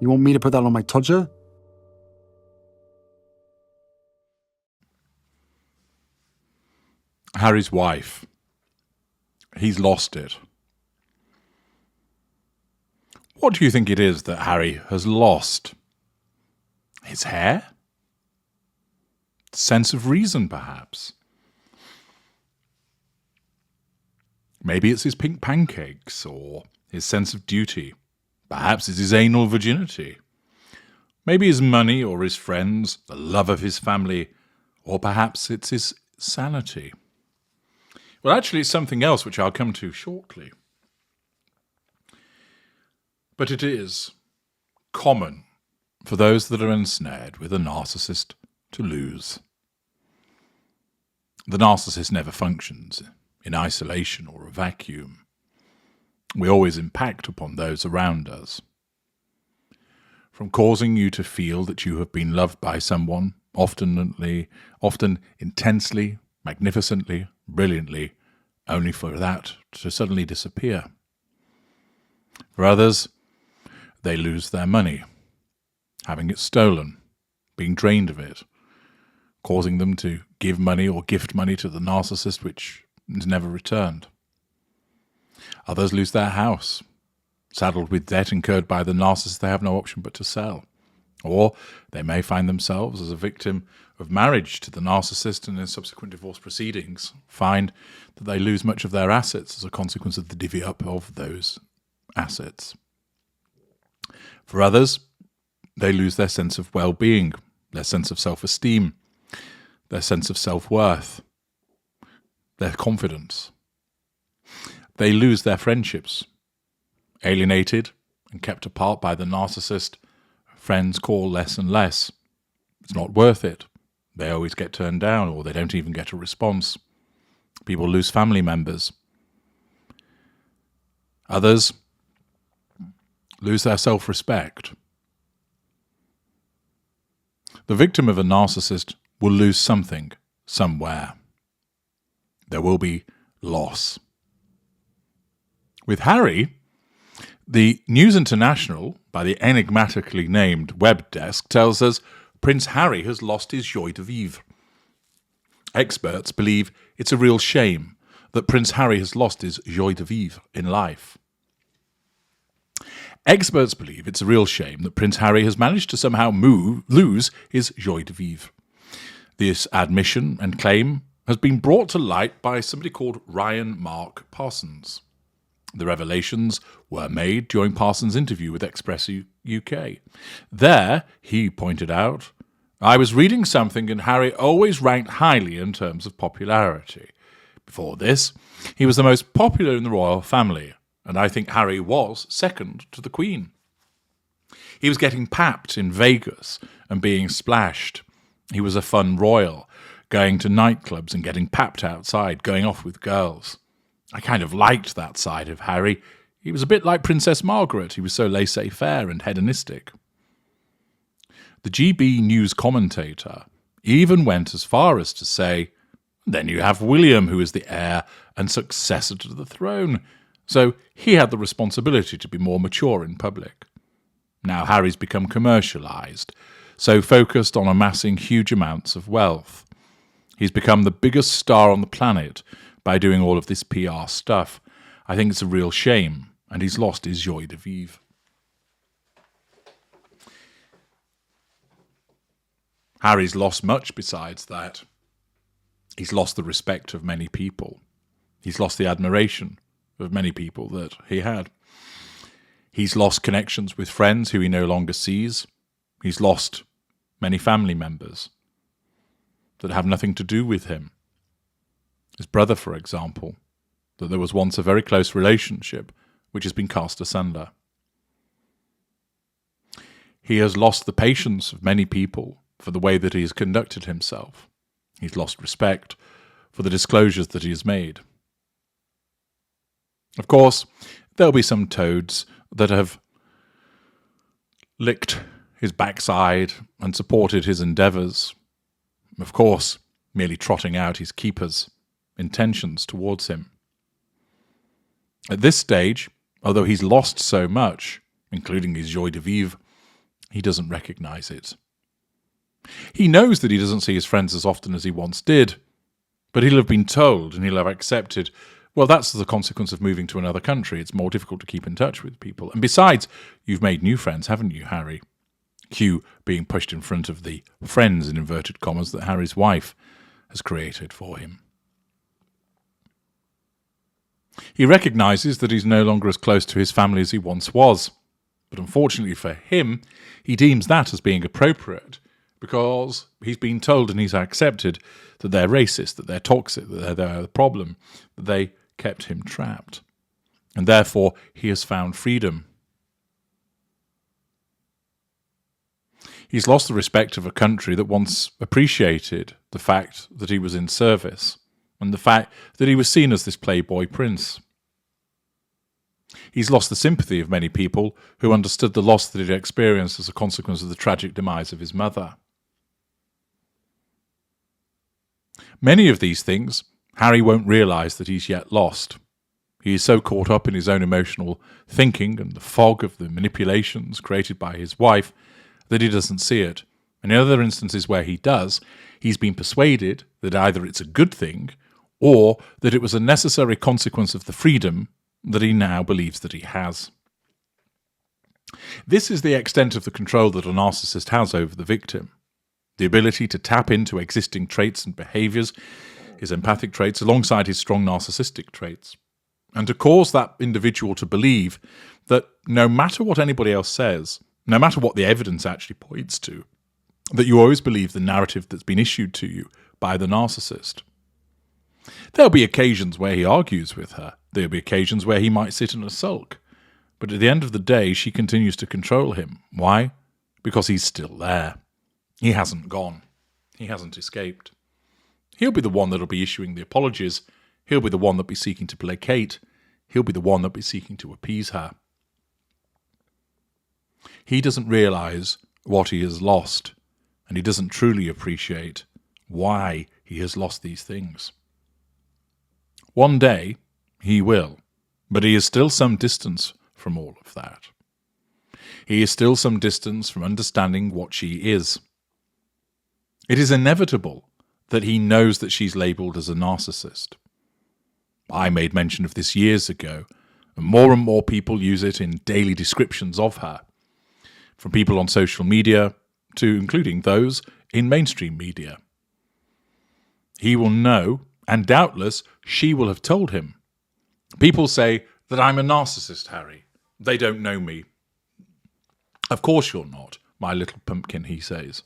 You want me to put that on my Tudor? Harry's wife. He's lost it. What do you think it is that Harry has lost? His hair? Sense of reason, perhaps? Maybe it's his pink pancakes, or his sense of duty. Perhaps it's his anal virginity. Maybe his money or his friends, the love of his family, or perhaps it's his sanity. Well, actually, it's something else which I'll come to shortly. But it is common for those that are ensnared with a narcissist to lose. The narcissist never functions in isolation or a vacuum. We always impact upon those around us. From causing you to feel that you have been loved by someone, often intensely, magnificently, brilliantly, only for that to suddenly disappear. For others, they lose their money, having it stolen, being drained of it, causing them to give money or gift money to the narcissist, which is never returned. Others lose their house, saddled with debt incurred by the narcissist they have no option but to sell. Or they may find themselves as a victim of marriage to the narcissist and in subsequent divorce proceedings find that they lose much of their assets as a consequence of the divvy up of those assets. For others, they lose their sense of well-being, their sense of self-esteem, their sense of self-worth, their confidence. They lose their friendships. Alienated and kept apart by the narcissist, friends call less and less. It's not worth it. They always get turned down, or they don't even get a response. People lose family members. Others lose their self-respect. The victim of a narcissist will lose something, somewhere. There will be loss. With Harry, the News International, by the enigmatically named web desk, tells us Prince Harry has lost his joie de vivre. Experts believe it's a real shame that Prince Harry has lost his joie de vivre in life. Experts believe it's a real shame that Prince Harry has managed to somehow lose his joie de vivre. This admission and claim has been brought to light by somebody called Ryan Mark Parsons. The revelations were made during Parsons' interview with Express UK. There, he pointed out, "I was reading something and Harry always ranked highly in terms of popularity. Before this, he was the most popular in the royal family, and I think Harry was second to the Queen. He was getting papped in Vegas and being splashed. He was a fun royal, going to nightclubs and getting papped outside, going off with girls. I kind of liked that side of Harry. He was a bit like Princess Margaret. He was so laissez-faire and hedonistic." The GB News commentator even went as far as to say, "Then you have William, who is the heir and successor to the throne. So he had the responsibility to be more mature in public. Now Harry's become commercialised, so focused on amassing huge amounts of wealth. He's become the biggest star on the planet by doing all of this PR stuff. I think it's a real shame, and he's lost his joie de vivre." Harry's lost much besides that. He's lost the respect of many people. He's lost the admiration of many people that he had. He's lost connections with friends who he no longer sees. He's lost many family members that have nothing to do with him. His brother, for example, that there was once a very close relationship, which has been cast asunder. He has lost the patience of many people for the way that he has conducted himself. He's lost respect for the disclosures that he has made. Of course, there'll be some toads that have licked his backside and supported his endeavours, of course, merely trotting out his keeper's intentions towards him. At this stage, although he's lost so much, including his joie de vivre, He doesn't recognise it. He knows that he doesn't see his friends as often as he once did, but he'll have been told and he'll have accepted, well, that's the consequence of moving to another country. It's more difficult to keep in touch with people. And besides, you've made new friends, haven't you, Harry? Q being pushed in front of the friends, in inverted commas, that Harry's wife has created for him. He recognises that he's no longer as close to his family as he once was. But unfortunately for him, he deems that as being appropriate because he's been told and he's accepted that they're racist, that they're toxic, that they're the problem, that they kept him trapped. And therefore, he has found freedom. He's lost the respect of a country that once appreciated the fact that he was in service and the fact that he was seen as this playboy prince. He's lost the sympathy of many people who understood the loss that he'd experienced as a consequence of the tragic demise of his mother. Many of these things Harry won't realise that he's yet lost. He is so caught up in his own emotional thinking and the fog of the manipulations created by his wife that he doesn't see it. And in other instances where he does, he's been persuaded that either it's a good thing or that it was a necessary consequence of the freedom that he now believes that he has. This is the extent of the control that a narcissist has over the victim. The ability to tap into existing traits and behaviours, his empathic traits, alongside his strong narcissistic traits, and to cause that individual to believe that no matter what anybody else says, no matter what the evidence actually points to, that you always believe the narrative that's been issued to you by the narcissist. There'll be occasions where he argues with her. There'll be occasions where he might sit in a sulk. But at the end of the day, she continues to control him. Why? Because he's still there. He hasn't gone. He hasn't escaped. He'll be the one that'll be issuing the apologies. He'll be the one that'll be seeking to placate. He'll be the one that'll be seeking to appease her. He doesn't realise what he has lost, and he doesn't truly appreciate why he has lost these things. One day, he will, but he is still some distance from all of that. He is still some distance from understanding what she is. It is inevitable that he knows that she's labelled as a narcissist. I made mention of this years ago, and more people use it in daily descriptions of her, from people on social media to including those in mainstream media. He will know, and doubtless she will have told him. People say that I'm a narcissist, Harry. They don't know me. Of course you're not, my little pumpkin, he says,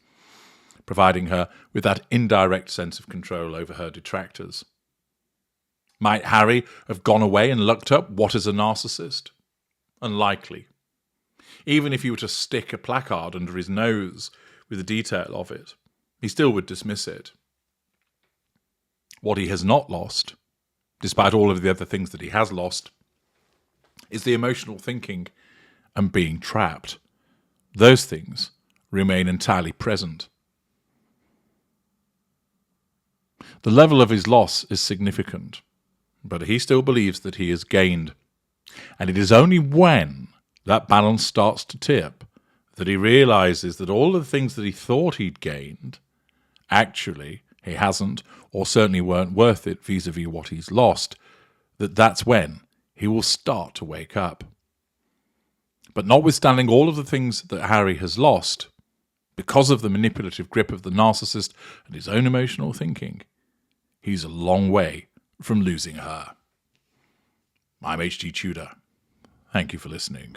providing her with that indirect sense of control over her detractors. Might Harry have gone away and looked up what is a narcissist? Unlikely. Even if you were to stick a placard under his nose with the detail of it, he still would dismiss it. What he has not lost, despite all of the other things that he has lost, is the emotional thinking and being trapped. Those things remain entirely present. The level of his loss is significant, but he still believes that he has gained. And it is only when that balance starts to tip that he realises that all of the things that he thought he'd gained, actually he hasn't, or certainly weren't worth it vis-a-vis what he's lost, that's when he will start to wake up. But notwithstanding all of the things that Harry has lost, because of the manipulative grip of the narcissist and his own emotional thinking, he's a long way from losing her. I'm H.G. Tudor. Thank you for listening.